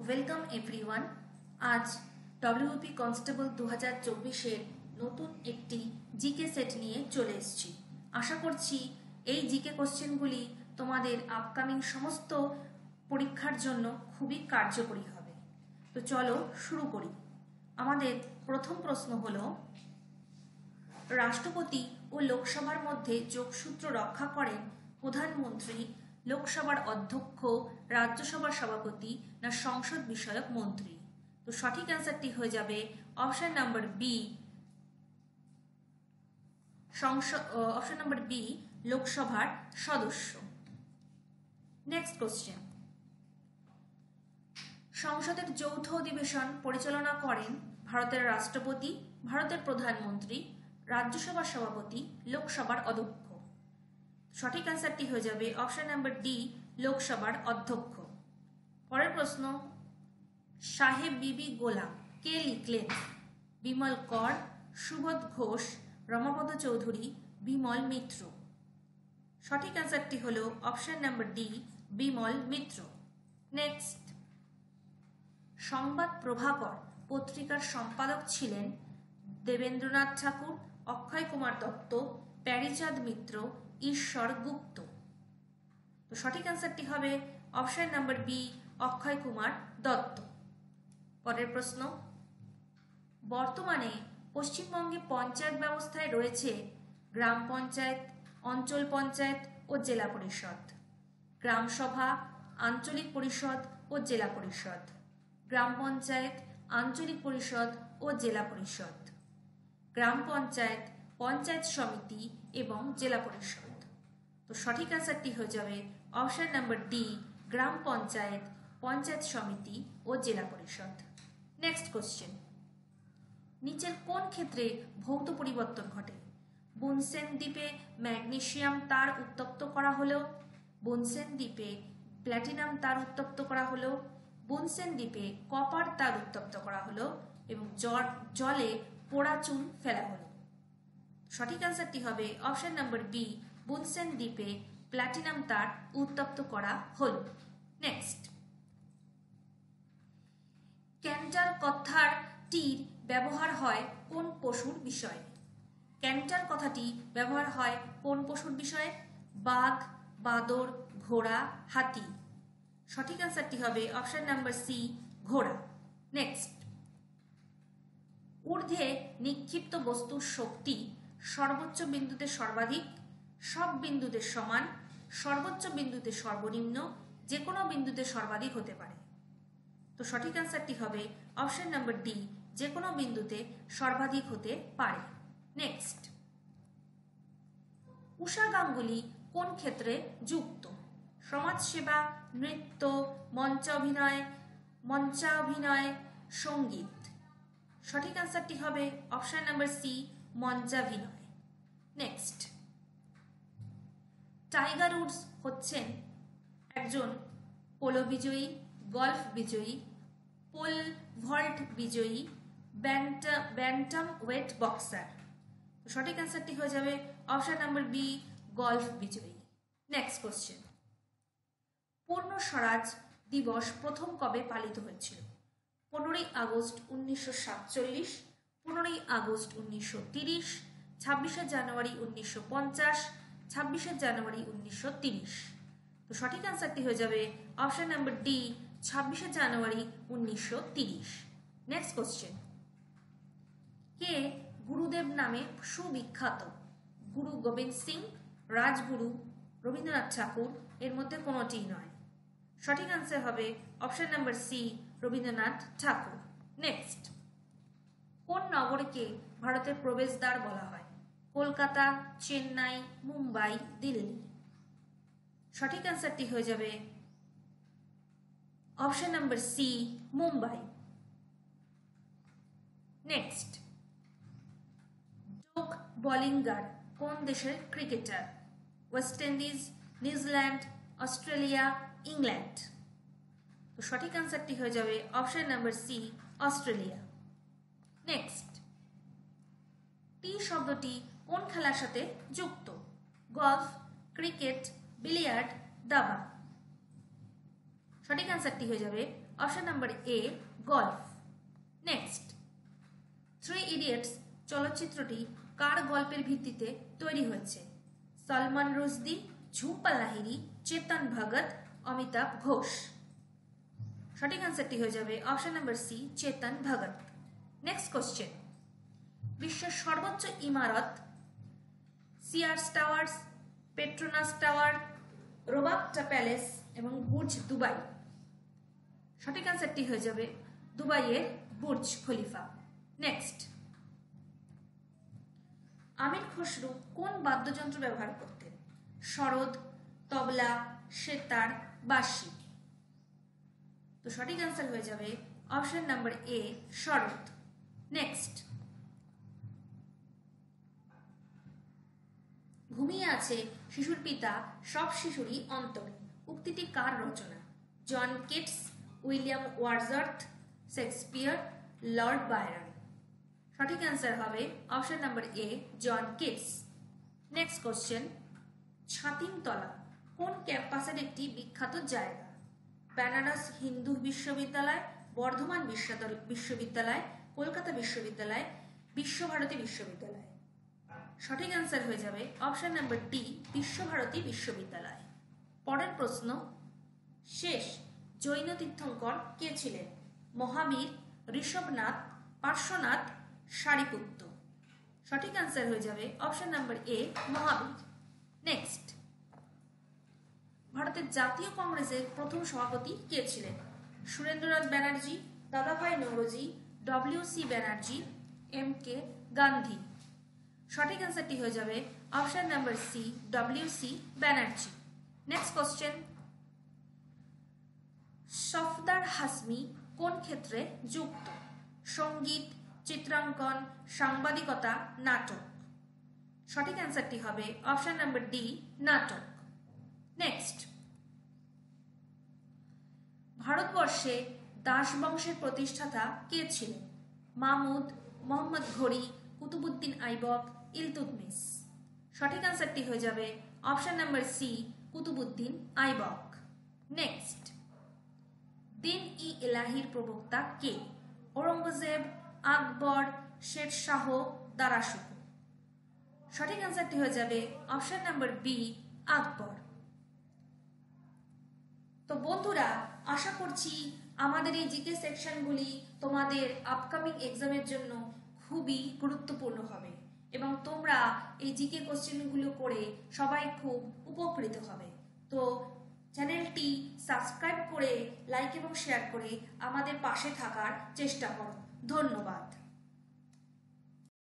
Welcome everyone. আজ WP constable 2024-এর নতুন একটি জিকে সেট নিয়ে চলে এসেছি। আশা করছি এই জিকে কোশ্চেনগুলি তোমাদের আপকামিং সমস্ত পরীক্ষার জন্য খুবই কার্যকরী হবে। তো চলো শুরু করি। আমাদের প্রথম প্রশ্ন হলো, রাষ্ট্রপতি ও লোকসভার মধ্যে যোগসূত্র রক্ষা করেন প্রধানমন্ত্রী, লোকসভার অধ্যক্ষ, রাজ্যসভার সভাপতি না সংসদ বিষয়ক মন্ত্রী? তো সঠিক অ্যান্সারটি হয়ে যাবে option number B, option number B, লোকসভার সদস্য। নেক্সট কোশ্চেন, সংসদের যৌথ অধিবেশন পরিচালনা করেন ভারতের রাষ্ট্রপতি, ভারতের প্রধানমন্ত্রী, রাজ্যসভার সভাপতি, লোকসভার অধ্যক্ষ? সঠিক অ্যান্সারটি হয়ে যাবে অপশন নাম্বার ডি, লোকসভার অধ্যক্ষ। পরের প্রশ্ন, সাহেব বিবি গোলাম কে লিখলেন? বিমল কর, সুবোধ ঘোষ, রমাপদ চৌধুরী, বিমল মিত্র? সঠিক অ্যান্সারটি হল অপশন নাম্বার ডি, বিমল মিত্র। নেক্সট, সংবাদ প্রভাকর পত্রিকার সম্পাদক ছিলেন দেবেন্দ্রনাথ ঠাকুর, অক্ষয় কুমার দত্ত, প্যারীচাঁদ মিত্র, ঈশ্বর গুপ্ত? তো সঠিক অ্যান্সারটি হবে option number B, Akshay Kumar Dutta. পরের প্রশ্ন, বর্তমানে পশ্চিমবঙ্গে পঞ্চায়েত ব্যবস্থায় রয়েছে গ্রাম পঞ্চায়েত, অঞ্চল পঞ্চায়েত ও জেলা পরিষদ। গ্রাম সভা, আঞ্চলিক পরিষদ ও জেলা পরিষদ। গ্রাম পঞ্চায়েত, আঞ্চলিক পরিষদ ও জেলা পরিষদ। গ্রাম পঞ্চায়েত, পঞ্চায়েত সমিতি এবং জেলা পরিষদ। তো সঠিক অ্যান্সারটি হয়ে যাবে অপশন নাম্বার ডি, গ্রাম পঞ্চায়েত, পঞ্চায়েত সমিতি ও জেলা পরিষদ। নেক্সট কোশ্চেন, নিচের কোন ক্ষেত্রে ভৌত পরিবর্তন ঘটে? বুনসেন দ্বীপে ম্যাগনেসিয়াম তার উত্তপ্ত করা হলো, বুনসেন দ্বীপে প্ল্যাটিনাম তার উত্তপ্ত করা হলো, বুনসেন দ্বীপে কপার তার উত্তপ্ত করা হলো এবং জলে পোড়া চুন ফেলা হলো? সঠিক অ্যান্সারটি হবে অপশন নাম্বার বি, বুনসেন দ্বীপে প্ল্যাটিনাম তার উত্তপ্ত করা হলো। নেক্সট, ক্যান্টার কথাটির ব্যবহার হয় কোন পশুর বিষয়ে? ক্যান্টার কথাটি ব্যবহার হয় কোন পশুর বিষয়ে? বাঘ, বাদর, ঘোড়া, হাতি? সঠিক অ্যান্সারটি হবে অপশন নাম্বার সি, ঘোড়া। নেক্সট, ঊর্ধ্বে নিক্ষিপ্ত বস্তুর শক্তি সর্বোচ্চ বিন্দুতে সর্বাধিক, সব বিন্দুতে সমান, সর্বোচ্চ বিন্দুতে সর্বনিম্ন, যে কোনো বিন্দুতে সর্বাধিক হতে পারে? তো সঠিক অ্যান্সারটি হবে অপশন নাম্বার ডি, যে কোনো বিন্দুতে সর্বাধিক হতে পারে। নেক্সট, উষা গাঙ্গুলি কোন ক্ষেত্রে যুক্ত? সমাজসেবা, নৃত্য, মঞ্চাভিনয়, সঙ্গীত? সঠিক অ্যান্সারটি হবে অপশন নাম্বার সি, মঞ্চাভিনয়। নেক্সট, টাইগার উডস হচ্ছেন একজন পোলো বিজয়ী, গলফ বিজয়ী, পোল ভল্ট বিজয়ী, ব্যান্টাম ওয়েট বক্সার? সঠিক অ্যান্সারটি হয়ে যাবে অপশন নাম্বার বি, গলফ বিজয়ী। নেক্সট কোশ্চেন, পূর্ণ স্বরাজ দিবস প্রথম কবে পালিত হয়েছিল? 15ই আগস্ট 1947, 15ই আগস্ট 1930, 26শে জানুয়ারি 1950, 26শে জানুয়ারি 1930? তো সঠিক অ্যান্সারটি হয়ে যাবে অপশন নাম্বার ডি, 26শে জানুয়ারি 1930। নেক্সট কোশ্চেন, কে গুরুদেব নামে সুবিখ্যাত? গুরু গোবিন্দ সিং, রাজগুরু, রবীন্দ্রনাথ ঠাকুর? এর মধ্যে কোনোটি নয়। সঠিক অ্যান্সার হবে অপশন নাম্বার সি, রবীন্দ্রনাথ ঠাকুর। নেক্সট, কোন নগরকে ভারতের প্রবেশদ্বার বলা হয়? কলকাতা, চেন্নাই, মুম্বাই, দিল্লি? সঠিক অ্যান্সারটি হয়ে যাবে option number C, Mumbai. Next, ডোগ Bollinger কোন দেশের cricketer? West Indies, New Zealand, Australia, England? তো সঠিক অ্যান্সারটি হয়ে যাবে option number C, Australia. Next, টি শব্দটি কোন খেলার সাথে যুক্ত? গলফ, ক্রিকেট, বিলিয়ার্ড, দাবা? সঠিক অ্যান্সারটি হয়ে যাবে অপশন নাম্বার এ গল্ফ। নেক্সট, থ্রি ইডিয়টস চলচ্চিত্রটি কার গল্পের ভিত্তিতে তৈরি হয়েছে? সলমান রুশদি, ঝুম্পা লাহিড়ী, চেতন ভগত, অমিতাভ ঘোষ। সঠিক অ্যান্সারটি হয়ে যাবে option number C Chetan Bhagat. Next question, বিশ্বের সর্বোচ্চ ইমারত সিয়ার্স টাওয়ার্স, পেট্রোনাস টাওয়ার, রোবাপ্টা প্যালেস এবং বুর্জ দুবাই। সঠিক অ্যান্সারটি হয়ে যাবে দুবাইয়ের Burj Khalifa. Next, Amir Khusrau কোন বাদ্যযন্ত্র ব্যবহার করতেন? সরোদ, তবলা, সেতার, বাঁশি। তো সঠিক অ্যান্সার হয়ে যাবে option number A sarod. Next, ঘুমিয়ে আছে শিশুর পিতা সব শিশুরই অন্তরে, উক্তিটি কার রচনা? John Keats, William Wordsworth, Shakespeare, Lord Byron. সঠিক অ্যান্সার হবে option number A John Keats. Next question, Chhatimtala কোন ক্যাম্পাসের একটি বিখ্যাত জায়গা? বেনারস হিন্দু বিশ্ববিদ্যালয়, বর্ধমান বিশ্ববিদ্যালয়, কলকাতা বিশ্ববিদ্যালয়, বিশ্বভারতী বিশ্ববিদ্যালয়। সঠিক অ্যান্সার হয়ে যাবে অপশন নাম্বার ডি বিশ্বভারতী বিশ্ববিদ্যালয়। পরের প্রশ্ন, শেষ জৈন তীর্থঙ্কর কে ছিলেন? মহাবীর, ঋষভনাথ, পার্শ্বনাথ, সারিপুত্ত। সঠিক অ্যান্সার হয়ে যাবে অপশন নাম্বার এ মহাবীর। নেক্সট, ভারতের জাতীয় কংগ্রেসের প্রথম সভাপতি কে ছিলেন? সুরেন্দ্রনাথ ব্যানার্জি, দাদাভাই নওরোজি, ডব্লিউ.সি. ব্যানার্জি, এম.কে. গান্ধী। সঠিক অ্যান্সারটি হয়ে যাবে option number C W C. Banerjee. Next question, Safdar Hashmi কোন ক্ষেত্রে যুক্ত? সঙ্গীত, চিত্রাঙ্কন, সাংবাদিকতা, নাটক। সঠিক অ্যান্সারটি হবে অপশন নাম্বার ডি নাটক। নেক্সট, ভারতবর্ষে দাস বংশের প্রতিষ্ঠাতা কে ছিলেন? মাহমুদ, মোহাম্মদ ঘুরি, কুতুবুদ্দিন আইবক, ইলতুৎমিশ। সঠিক অ্যান্সারটি হয়ে যাবে option number C Qutbuddin Aibak. Next, দিন-ই-ইলাহির প্রবক্তা কে? ঔরঙ্গজেব, আকবর, শের শাহ, দারা শুকো। সঠিক অ্যান্সারটি হয়ে যাবে অপশন নাম্বার বি আকবর। তো বন্ধুরা, আশা করছি আমাদের এই জিকে সেকশনগুলি তোমাদের আপকামিং এক্সামের জন্য খুবই গুরুত্বপূর্ণ হবে এবং তোমরা এই জিকে কোশ্চেনগুলো করে সবাই খুব উপকৃত হবে। তো চ্যানেলটি সাবস্ক্রাইব করে লাইক এবং শেয়ার করে আমাদের পাশে থাকার চেষ্টা করো। ধন্যবাদ।